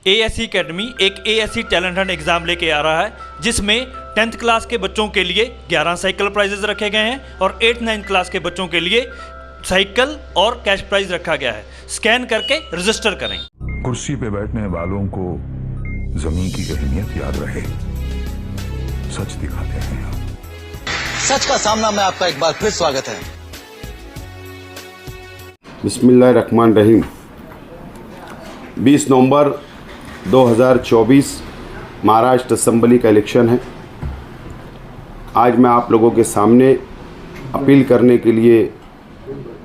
ASC academy एक ASC talent Hunt exam लेके आ रहा है, जिसमें 10th क्लास के बच्चों के लिए 11 साइकिल प्राइजेस रखे गए हैं और 8th-9th क्लास के बच्चों के लिए साइकिल और कैश प्राइज रखा गया है। स्कैन करके रजिस्टर करें। कुर्सी पे बैठने वालों को जमीन की अहमियत याद रहे, सच दिखाते हैं। सच का सामना में आपका एक बार फिर स्वागत है। बिस्मिल्लाहिर्रहमानिर्रहीम। 20 नवंबर 2024 महाराष्ट्र असेंबली का इलेक्शन है। आज मैं आप लोगों के सामने अपील करने के लिए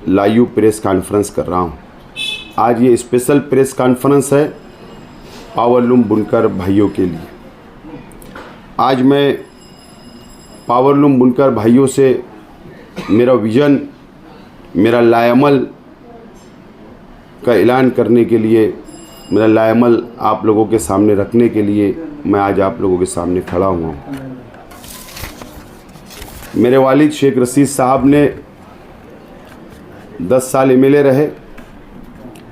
लाइव प्रेस कॉन्फ्रेंस कर रहा हूं। आज ये स्पेशल प्रेस कॉन्फ्रेंस है पावरलूम बुनकर भाइयों के लिए। आज मैं पावरलूम बुनकर भाइयों से मेरा विज़न, मेरा लाएमल का ऐलान करने के लिए, मेरा लाएमल आप लोगों के सामने रखने के लिए मैं आज आप लोगों के सामने खड़ा हुआ हूँ। मेरे वालिद शेख रशीद साहब ने 10 साल एमएलए रहे।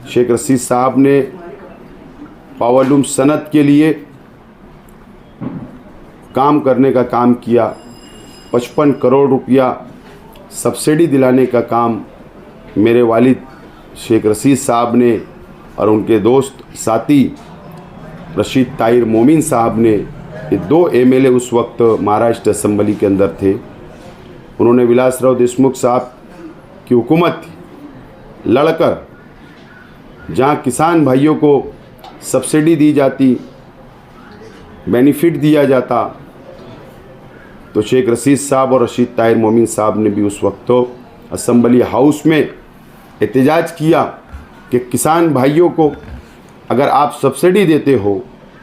शेख रशीद साहब ने पावरलूम सनत के लिए काम करने का काम किया। 55 करोड़ रुपया सब्सिडी दिलाने का काम मेरे वालिद शेख रशीद साहब ने और उनके दोस्त साथी रशीद ताहिर मोमिन साहब ने, ये 2 एमएलए उस वक्त महाराष्ट्र असेंबली के अंदर थे। उन्होंने विलासराव देशमुख साहब की हुकूमत थी, लड़कर जहाँ किसान भाइयों को सब्सिडी दी जाती, बेनिफिट दिया जाता, तो शेख रशीद साहब और रशीद ताहिर मोमिन साहब ने भी उस वक्त असेंबली हाउस में एहतजाज किया कि किसान भाइयों को अगर आप सब्सिडी देते हो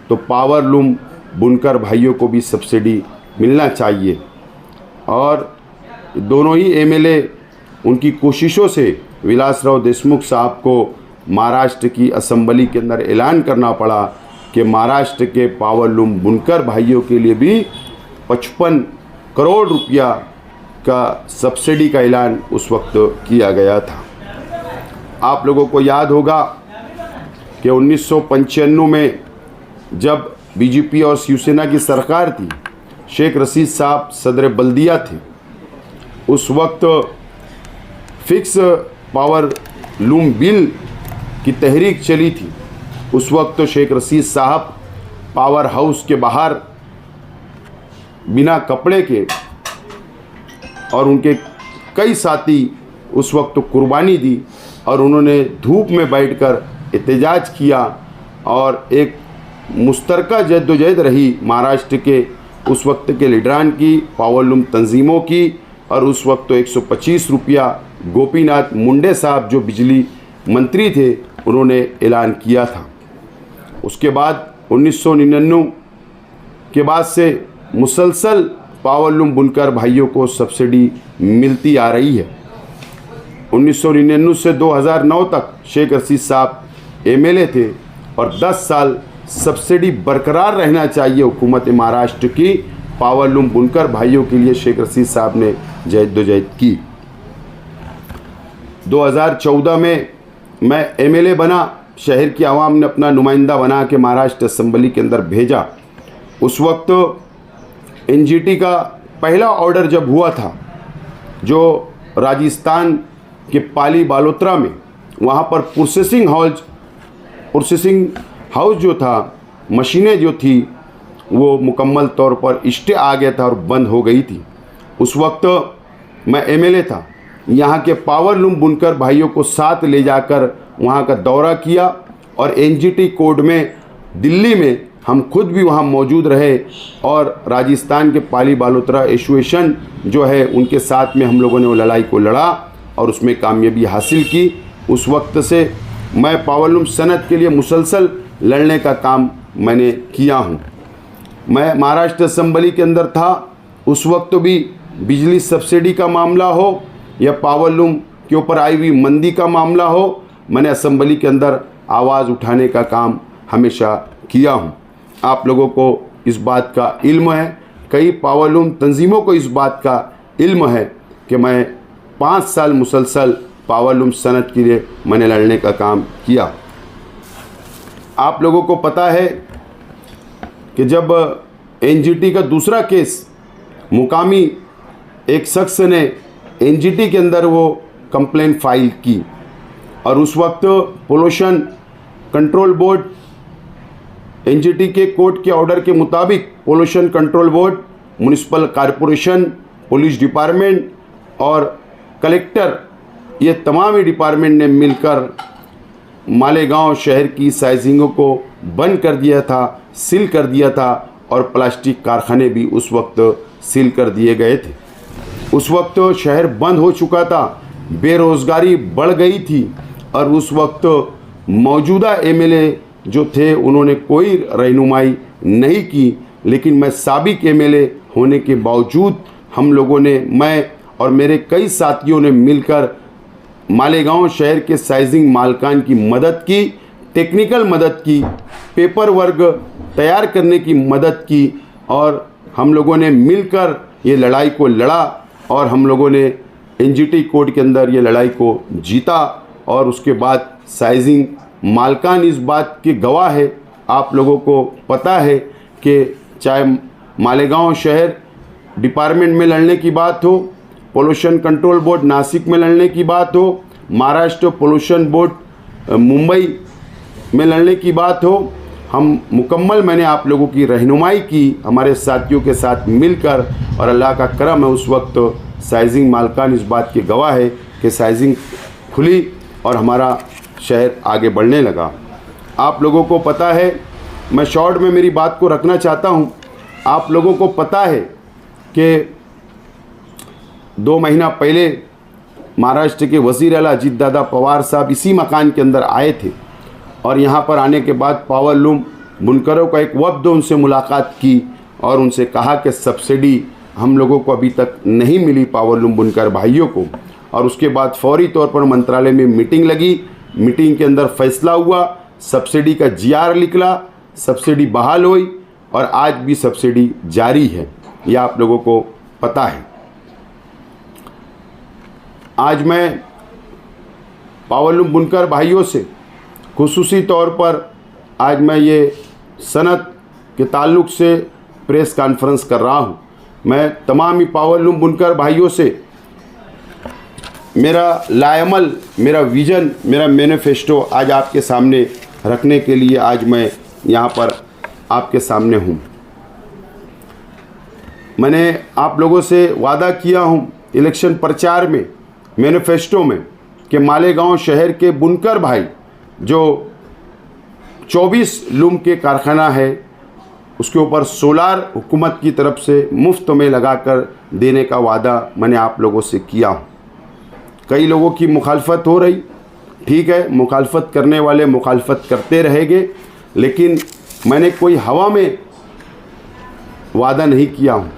तो पावरलूम बुनकर भाइयों को भी सब्सिडी मिलना चाहिए। और दोनों ही एमएलए उनकी कोशिशों से विलासराव देशमुख साहब को महाराष्ट्र की असेंबली के अंदर ऐलान करना पड़ा कि महाराष्ट्र के पावरलूम बुनकर भाइयों के लिए भी 55 करोड़ रुपया का सब्सिडी का ऐलान उस वक्त किया गया था। आप लोगों को याद होगा कि 1995 में जब बीजेपी और शिवसेना की सरकार थी, शेख रशीद साहब सदर बल्दिया थे। उस वक्त फिक्स पावर लूम बिल की तहरीक चली थी। उस वक्त तो शेख रशीद साहब पावर हाउस के बाहर बिना कपड़े के, और उनके कई साथी उस वक्त तो कुर्बानी दी और उन्होंने धूप में बैठकर एहतजाज किया और एक मुश्तरका जद्दोजहद रही महाराष्ट्र के उस वक्त के लीडरान की, पावरलूम तंजीमों की। और उस वक्त तो 125 रुपया गोपीनाथ मुंडे साहब जो बिजली मंत्री थे उन्होंने ऐलान किया था। उसके बाद 1999 के बाद से मुसलसल पावरलूम बुनकर भाइयों को सब्सिडी मिलती आ रही है। 1999 से 2009 तक शेख रशीद साहब एमएलए थे और 10 साल सब्सिडी बरकरार रहना चाहिए हुकूमत महाराष्ट्र की। पावरलूम बुनकर भाइयों के लिए शेख रशीद साहब ने जद्दोजहद की। 2014 में मैं एमएलए बना। शहर की आवाम ने अपना नुमाइंदा बना के महाराष्ट्र असेंबली के अंदर भेजा। उस वक्त एनजीटी का पहला ऑर्डर जब हुआ था, जो राजस्थान के पाली बालोतरा में, वहाँ पर प्रोसेसिंग हाउस जो था, मशीनें जो थी वो मुकम्मल तौर पर स्टे आ गया था और बंद हो गई थी। उस वक्त मैं एमएलए था। यहाँ के पावरलूम बुनकर भाइयों को साथ ले जाकर वहाँ का दौरा किया और एनजीटी कोड में दिल्ली में हम खुद भी वहाँ मौजूद रहे और राजस्थान के पाली बालोतरा एसोसिएशन जो है उनके साथ में हम लोगों ने वो लड़ाई को लड़ा और उसमें कामयाबी हासिल की। उस वक्त से मैं पावरलूम सनत के लिए मुसलसल लड़ने का काम मैंने किया हूँ। मैं महाराष्ट्र असेंबली के अंदर था। उस वक्त तो भी बिजली सब्सिडी का मामला हो या पावरलूम के ऊपर आई हुई मंदी का मामला हो, मैंने असेंबली के अंदर आवाज़ उठाने का काम हमेशा किया हूँ। आप लोगों को इस बात का इल्म है, कई पावरलूम तंजीमों को इस बात का इल्म है कि मैं 5 साल मुसलसल पावरलूम सनत के लिए मैंने लड़ने का काम किया। आप लोगों को पता है कि जब एनजीटी का दूसरा केस मुकामी एक शख्स ने एनजीटी के अंदर वो कंप्लेन फाइल की और उस वक्त पोल्यूशन कंट्रोल बोर्ड एनजीटी के कोर्ट के ऑर्डर के मुताबिक pollution control board, municipal corporation, police department और कलेक्टर, ये तमाम ही डिपार्टमेंट ने मिलकर मालेगांव शहर की साइजिंगों को बंद कर दिया था, सील कर दिया था और प्लास्टिक कारखाने भी उस वक्त सील कर दिए गए थे। उस वक्त शहर बंद हो चुका था, बेरोज़गारी बढ़ गई थी और उस वक्त मौजूदा एमएलए जो थे उन्होंने कोई रहनुमाई नहीं की, लेकिन मैं साबिक एमएलए होने के बावजूद हम लोगों ने, मैं और मेरे कई साथियों ने मिलकर मालेगांव शहर के साइजिंग मालकान की मदद की, टेक्निकल मदद की, पेपर वर्क तैयार करने की मदद की और हम लोगों ने मिलकर ये लड़ाई को लड़ा और हम लोगों ने एनजीटी कोर्ट के अंदर ये लड़ाई को जीता। और उसके बाद साइजिंग मालकान इस बात के गवाह है। आप लोगों को पता है कि चाहे मालेगांव शहर डिपार्टमेंट में लड़ने की बात हो, पोल्यूशन कंट्रोल बोर्ड नासिक में लड़ने की बात हो, महाराष्ट्र पोल्यूशन बोर्ड मुंबई में लड़ने की बात हो, हम मुकम्मल मैंने आप लोगों की रहनुमाई की हमारे साथियों के साथ मिलकर और अल्लाह का करम है उस वक्त साइजिंग मालकान इस बात के गवाह है कि साइजिंग खुली और हमारा शहर आगे बढ़ने लगा। आप लोगों को पता है, मैं शॉर्ट में मेरी बात को रखना चाहता हूँ। आप लोगों को पता है कि 2 महीना पहले महाराष्ट्र के वज़ीर आला अजीत दादा पवार साहब इसी मकान के अंदर आए थे और यहाँ पर आने के बाद पावरलूम बुनकरों का एक वफ्द उनसे मुलाकात की और उनसे कहा कि सब्सिडी हम लोगों को अभी तक नहीं मिली पावरलूम बुनकर भाइयों को। और उसके बाद फौरी तौर पर मंत्रालय में मीटिंग लगी, मीटिंग के अंदर फैसला हुआ, सब्सिडी का जीआर निकला, सब्सिडी बहाल हुई और आज भी सब्सिडी जारी है, यह आप लोगों को पता है। आज मैं पावरलूम बुनकर भाइयों से खुसूसी तौर पर आज मैं ये सनत के ताल्लुक़ से प्रेस कॉन्फ्रेंस कर रहा हूँ। मैं तमाम ही पावरलूम बुनकर भाइयों से मेरा लाएमल, मेरा विज़न, मेरा मैनिफेस्टो आज आपके सामने रखने के लिए आज मैं यहाँ पर आपके सामने हूँ। मैंने आप लोगों से वादा किया हूँ इलेक्शन प्रचार में, मैनिफेस्टो में, कि मालेगांव शहर के बुनकर भाई जो 24 लूम के कारखाना है उसके ऊपर सोलार हुकूमत की तरफ से मुफ्त में लगाकर देने का वादा मैंने आप लोगों से किया हूँ। कई लोगों की मुखालफत हो रही, ठीक है, मुखालफत करने वाले मुखालफत करते रहेंगे, लेकिन मैंने कोई हवा में वादा नहीं किया हूँ।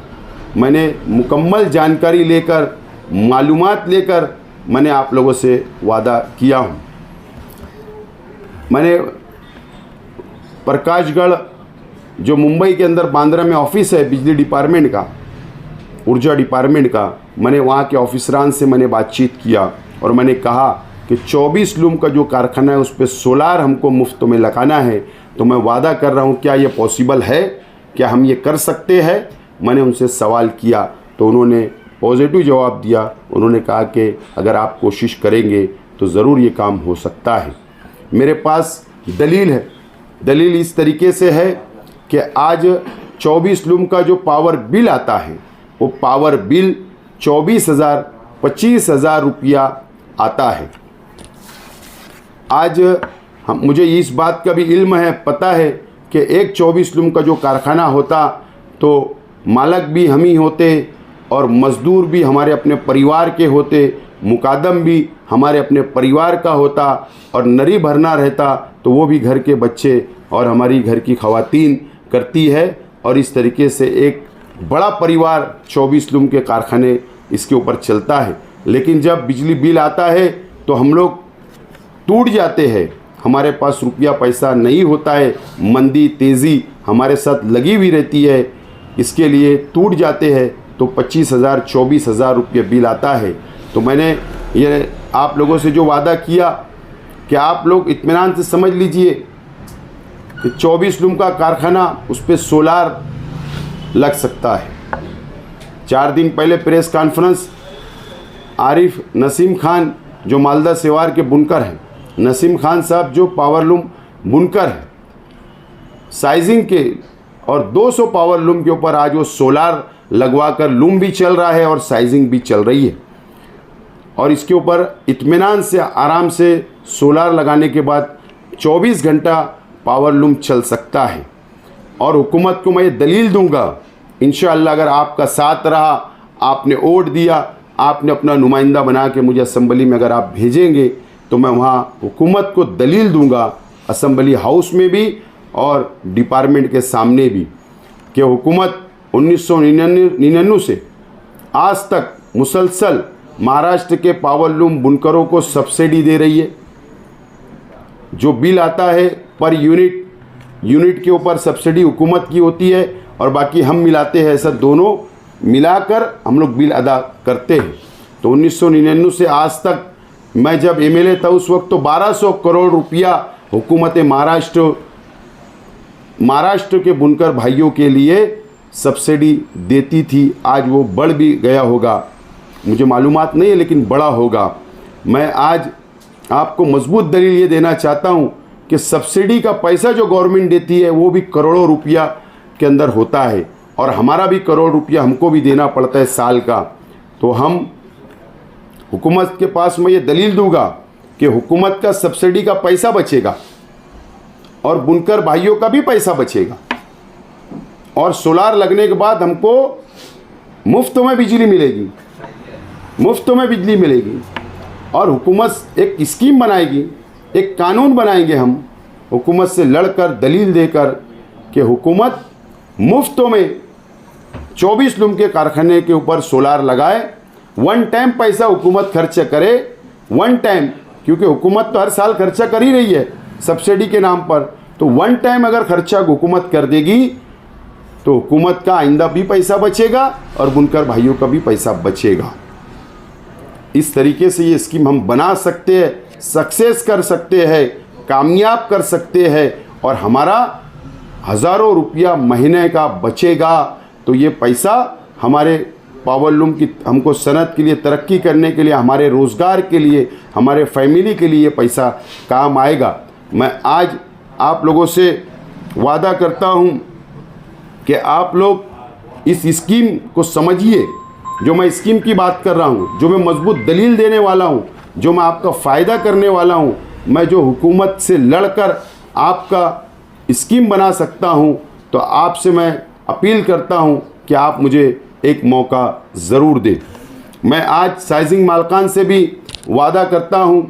मैंने मुकम्मल जानकारी लेकर, मालूमात लेकर मैंने आप लोगों से वादा किया हूँ। मैंने प्रकाशगढ़ जो मुंबई के अंदर बांद्रा में ऑफिस है बिजली डिपार्टमेंट का, ऊर्जा डिपार्टमेंट का, मैंने वहाँ के ऑफिसरान से मैंने बातचीत किया और मैंने कहा कि 24 लूम का जो कारखाना है उस पर सोलार हमको मुफ्त में लगाना है। तो मैं वादा कर रहा हूँ, क्या ये पॉसिबल है, क्या हम ये कर सकते हैं? मैंने उनसे सवाल किया तो उन्होंने पॉजिटिव जवाब दिया। उन्होंने कहा कि अगर आप कोशिश करेंगे तो ज़रूर ये काम हो सकता है। मेरे पास दलील है, दलील इस तरीके से है कि आज 24 लूम का जो पावर बिल आता है वो पावर बिल 24,000-25,000 रुपया आता है। आज मुझे इस बात का भी इल्म है, पता है कि एक 24 लूम का जो कारखाना होता तो मालक भी हम ही होते और मज़दूर भी हमारे अपने परिवार के होते, मुकादम भी हमारे अपने परिवार का होता और नरी भरना रहता तो वो भी घर के बच्चे और हमारी घर की ख़वातीन करती है। और इस तरीके से एक बड़ा परिवार 24 लूम के कारखाने इसके ऊपर चलता है। लेकिन जब बिजली बिल आता है तो हम लोग टूट जाते हैं, हमारे पास रुपया पैसा नहीं होता है, मंदी तेज़ी हमारे साथ लगी हुई रहती है, इसके लिए टूट जाते हैं तो 25,000-24,000 रुपये बिल आता है। तो मैंने ये आप लोगों से जो वादा किया कि आप लोग इत्मीनान से समझ लीजिए कि 24 लूम का कारखाना उस पर सोलार लग सकता है। 4 दिन पहले प्रेस कॉन्फ्रेंस, आरिफ नसीम खान जो मालदा सेवार के बुनकर हैं, नसीम खान साहब जो पावर लूम बुनकर हैं, साइजिंग के और 200 पावर लूम के ऊपर आज वो सोलार लगवाकर लूम भी चल रहा है और साइजिंग भी चल रही है। और इसके ऊपर इत्मीनान से आराम से सोलार लगाने के बाद 24 घंटा पावर लूम चल सकता है। और हुकूमत को मैं ये दलील दूंगा इंशाअल्लाह, अगर आपका साथ रहा, आपने वोट दिया, आपने अपना नुमाइंदा बना के मुझे असम्बली में अगर आप भेजेंगे तो मैं वहाँ हुकूमत को दलील दूंगा, असम्बली हाउस में भी और डिपार्टमेंट के सामने भी, कि हुकूमत 1999 से आज तक मुसलसल महाराष्ट्र के पावर लूम बुनकरों को सब्सिडी दे रही है। जो बिल आता है पर यूनिट के ऊपर सब्सिडी हुकूमत की होती है और बाकी हम मिलाते हैं, ऐसा दोनों मिलाकर हम लोग बिल अदा करते हैं। तो 1999 से आज तक, मैं जब एमएलए था उस वक्त तो 1200 करोड़ रुपया हुकूमत महाराष्ट्र के बुनकर भाइयों के लिए सब्सिडी देती थी। आज वो बढ़ भी गया होगा, मुझे मालूमात नहीं है, लेकिन बड़ा होगा। मैं आज आपको मजबूत दलील ये देना चाहता हूँ कि सब्सिडी का पैसा जो गवर्नमेंट देती है वो भी करोड़ों रुपया के अंदर होता है और हमारा भी करोड़ रुपया हमको भी देना पड़ता है साल का। तो हम हुकूमत के पास मैं ये दलील दूंगा कि हुकूमत का सब्सिडी का पैसा बचेगा और बुनकर भाइयों का भी पैसा बचेगा और सोलार लगने के बाद हमको मुफ्त में बिजली मिलेगी, मुफ्त में बिजली मिलेगी। और हुकूमत एक स्कीम बनाएगी, एक कानून बनाएंगे हम हुकूमत से लड़कर, दलील देकर कि हुकूमत मुफ्त में 24 लूम के कारखाने के ऊपर सोलार लगाए। 1 टाइम पैसा हुकूमत खर्च करे, 1 टाइम, क्योंकि हुकूमत तो हर साल खर्चा कर ही रही है सब्सिडी के नाम पर। तो 1 टाइम अगर खर्चा हुकूमत कर देगी तो हुकूमत का आइंदा भी पैसा बचेगा और बुनकर भाइयों का भी पैसा बचेगा। इस तरीके से ये स्कीम हम बना सकते हैं, सक्सेस कर सकते हैं, कामयाब कर सकते हैं और हमारा हज़ारों रुपया महीने का बचेगा। तो ये पैसा हमारे पावर लूम की, हमको सनत के लिए, तरक्की करने के लिए, हमारे रोज़गार के लिए, हमारे फैमिली के लिए ये पैसा काम आएगा। मैं आज आप लोगों से वादा करता हूँ कि आप लोग इस स्कीम को समझिए। जो मैं स्कीम की बात कर रहा हूँ, जो मैं मजबूत दलील देने वाला हूँ, जो मैं आपका फ़ायदा करने वाला हूँ, मैं जो हुकूमत से लड़कर आपका स्कीम बना सकता हूँ, तो आपसे मैं अपील करता हूँ कि आप मुझे एक मौका ज़रूर दें। मैं आज साइजिंग मालकान से भी वादा करता हूँ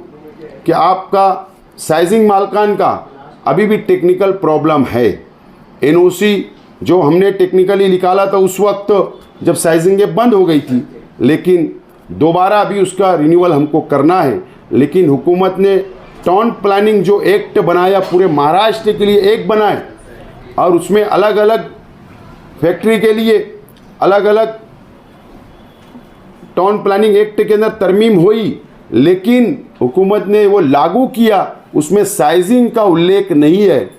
कि आपका साइजिंग मालकान का अभी भी टेक्निकल प्रॉब्लम है। एनओसी जो हमने टेक्निकली निकाला था उस वक्त जब साइजिंगें बंद हो गई थी, लेकिन दोबारा अभी उसका रिन्यूअल हमको करना है। लेकिन हुकूमत ने टाउन प्लानिंग जो एक्ट बनाया पूरे महाराष्ट्र के लिए एक बनाए और उसमें अलग अलग फैक्ट्री के लिए अलग अलग टाउन प्लानिंग एक्ट के अंदर तरमीम हुई, लेकिन हुकूमत ने वो लागू किया, उसमें साइजिंग का उल्लेख नहीं है,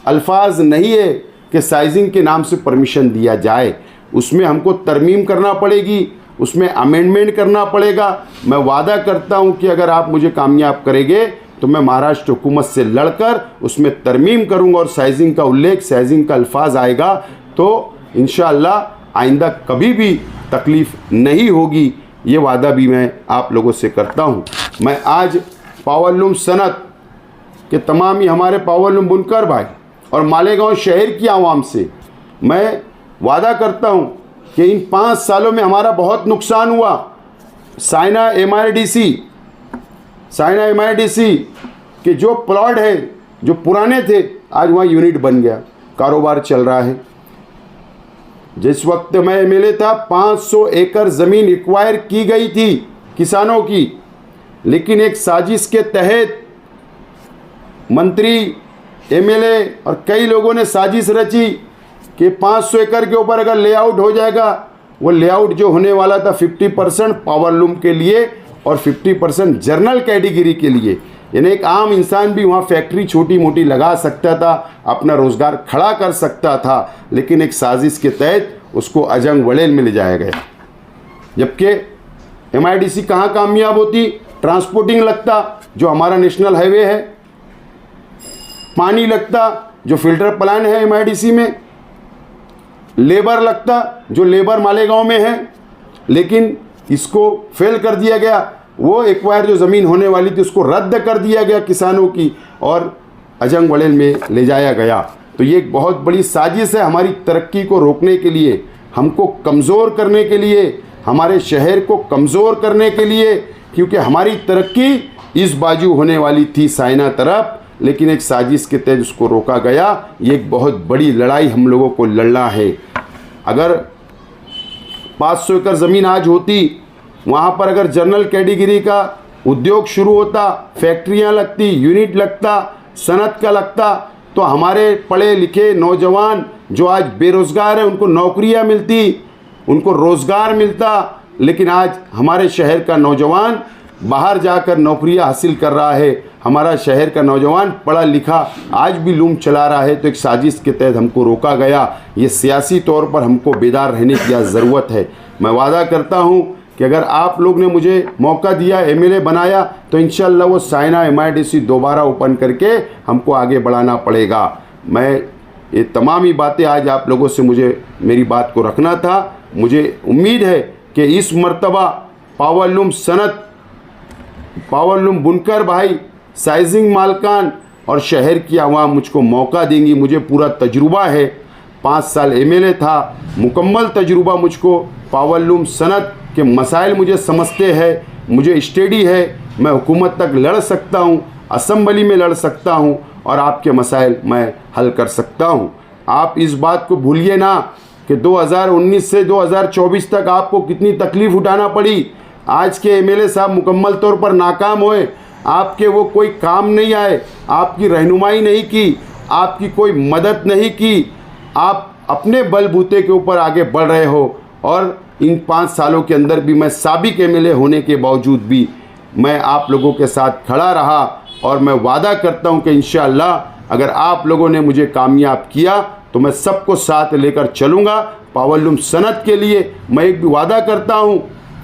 अल्फाज नहीं है कि साइजिंग के नाम से परमिशन दिया जाए। उसमें हमको तरमीम करना पड़ेगी, उसमें अमेंडमेंट करना पड़ेगा। मैं वादा करता हूं कि अगर आप मुझे कामयाब करेंगे तो मैं महाराष्ट्र हुकूमत से लड़कर उसमें तरमीम करूंगा और साइजिंग का उल्लेख, साइजिंग का अल्फाज आएगा तो इंशाअल्लाह आइंदा कभी भी तकलीफ़ नहीं होगी। ये वादा भी मैं आप लोगों से करता हूं। मैं आज पावर लूम सनत के तमाम ही हमारे पावर लूम बुनकर भाई और मालेगांव शहर की आवाम से मैं वादा करता हूं कि इन 5 सालों में हमारा बहुत नुकसान हुआ। साइना एमआईडीसी के जो प्लॉट है जो पुराने थे, आज वहाँ यूनिट बन गया, कारोबार चल रहा है। जिस वक्त मैं एमएलए था 500 एकड़ ज़मीन एक्वायर की गई थी किसानों की, लेकिन एक साजिश के तहत मंत्री, एमएलए और कई लोगों ने साजिश रची कि 500 एकड़ के ऊपर अगर लेआउट हो जाएगा, वो लेआउट जो होने वाला था 50% पावर लूम के लिए और 50% जनरल कैटेगरी के लिए, यानी एक आम इंसान भी वहाँ फैक्ट्री छोटी मोटी लगा सकता था, अपना रोज़गार खड़ा कर सकता था, लेकिन एक साजिश के तहत उसको अजंग वड़ेल में ले जाया गया। जबकि MIDC कहाँ कामयाब होती? ट्रांसपोर्टिंग लगता, जो हमारा नेशनल हाईवे है, पानी लगता, जो फिल्टर प्लान है MIDC में, लेबर लगता, जो लेबर मालेगांव में है, लेकिन इसको फेल कर दिया गया। वो एक्वायर जो ज़मीन होने वाली थी उसको रद्द कर दिया गया किसानों की और अजंग वड़ेल में ले जाया गया। तो ये एक बहुत बड़ी साजिश है हमारी तरक्की को रोकने के लिए, हमको कमज़ोर करने के लिए, हमारे शहर को कमज़ोर करने के लिए, क्योंकि हमारी तरक्की इस बाजू होने वाली थी साइना तरफ, लेकिन एक साजिश के तहत उसको रोका गया। ये एक बहुत बड़ी लड़ाई हम लोगों को लड़ना है। अगर 500 एकड़ ज़मीन आज होती, वहाँ पर अगर जनरल कैटेगरी का उद्योग शुरू होता, फैक्ट्रियाँ लगती, यूनिट लगता, सनत का लगता, तो हमारे पढ़े लिखे नौजवान जो आज बेरोज़गार हैं उनको नौकरियाँ मिलती, उनको रोज़गार मिलता। लेकिन आज हमारे शहर का नौजवान बाहर जाकर नौकरियाँ हासिल कर रहा है, हमारा शहर का नौजवान पढ़ा लिखा आज भी लूम चला रहा है। तो एक साजिश के तहत हमको रोका गया। ये सियासी तौर पर हमको बेदार रहने की ज़रूरत है। मैं वादा करता हूँ कि अगर आप लोग ने मुझे मौका दिया, MLA बनाया, तो इंशाल्लाह वो साइना MIDC दोबारा ओपन करके हमको आगे बढ़ाना पड़ेगा। मैं ये तमाम ही बातें आज आप लोगों से मुझे मेरी बात को रखना था। मुझे उम्मीद है कि इस मर्तबा पावरलूम सनत, पावरलूम बुनकर भाई, साइजिंग मालकान और शहर की आवाम मुझको मौका देंगी। मुझे पूरा तजुर्बा है, 5 साल MLA था, मुकम्मल तजुर्बा मुझको, पावरलूम सनत के मसाइल मुझे समझते हैं, मुझे स्टडी है, मैं हुकूमत तक लड़ सकता हूँ, असम्बली में लड़ सकता हूँ और आपके मसाइल मैं हल कर सकता हूँ। आप इस बात को भूलिए ना कि 2019 से 2024 तक आपको कितनी तकलीफ़ उठाना पड़ी। आज के MLA साहब मुकम्मल तौर पर नाकाम हुए, आपके वो कोई काम नहीं आए, आपकी रहनुमाई नहीं की, आपकी कोई मदद नहीं की, आप अपने बलबूते के ऊपर आगे बढ़ रहे हो। और इन 5 सालों के अंदर भी मैं साबिक MLA होने के बावजूद भी मैं आप लोगों के साथ खड़ा रहा और मैं वादा करता हूं कि इंशाअल्लाह अगर आप लोगों ने मुझे कामयाब किया तो मैं सबको साथ लेकर चलूँगा। पावरलूम सनत के लिए मैं एक भी वादा करता हूं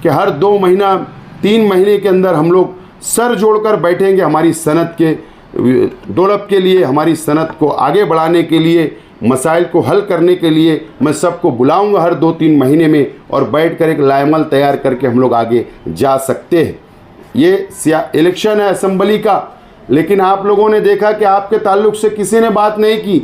कि हर 2 महीना 3 महीने के अंदर हम लोग सर जोड़कर बैठेंगे हमारी सनत के डेवलप के लिए, हमारी सनत को आगे बढ़ाने के लिए, मसाइल को हल करने के लिए। मैं सबको बुलाऊंगा हर 2-3 महीने में और बैठकर एक लायमल तैयार करके हम लोग आगे जा सकते हैं। ये इलेक्शन है असम्बली का, लेकिन आप लोगों ने देखा कि आपके ताल्लुक़ से किसी ने बात नहीं की,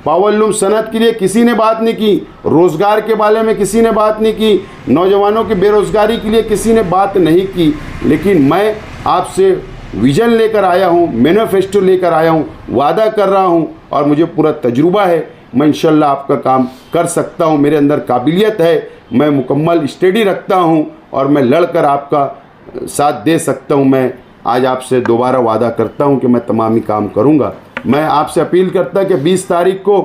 पावरलूम सनत के लिए किसी ने बात नहीं की, रोज़गार के बारे में किसी ने बात नहीं की, नौजवानों की बेरोज़गारी के लिए किसी ने बात नहीं की। लेकिन मैं आपसे विजन लेकर आया हूँ, मैनिफेस्टो लेकर आया हूँ, वादा कर रहा हूँ और मुझे पूरा तजुर्बा है। मैं इंशाल्लाह आपका काम कर सकता हूँ, मेरे अंदर काबिलियत है, मैं मुकम्मल स्टडी रखता हूँ और मैं लड़कर आपका साथ दे सकता हूँ। मैं आज आपसे दोबारा वादा करता हूँ कि मैं तमामी काम करूँगा। मैं आपसे अपील करता कि 20 तारीख को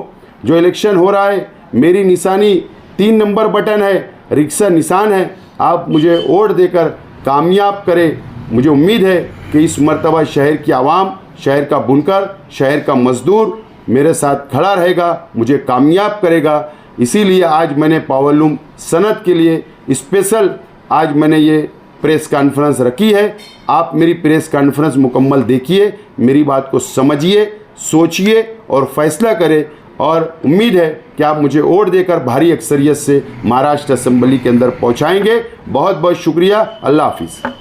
जो इलेक्शन हो रहा है, मेरी निशानी 3 नंबर बटन है, रिक्शा निशान है, आप मुझे वोट देकर कामयाब करें। मुझे उम्मीद है कि इस मर्तबा शहर की आवाम, शहर का बुनकर, शहर का मज़दूर मेरे साथ खड़ा रहेगा, मुझे कामयाब करेगा। इसीलिए आज मैंने पावरलूम सनत के लिए स्पेशल आज मैंने ये प्रेस कॉन्फ्रेंस रखी है। आप मेरी प्रेस कॉन्फ्रेंस मुकम्मल देखिए, मेरी बात को समझिए, सोचिए और फैसला करें। और उम्मीद है कि आप मुझे वोट देकर भारी अक्सरियत से महाराष्ट्र असेंबली के अंदर पहुंचाएंगे। बहुत बहुत शुक्रिया। अल्लाह हाफिज़।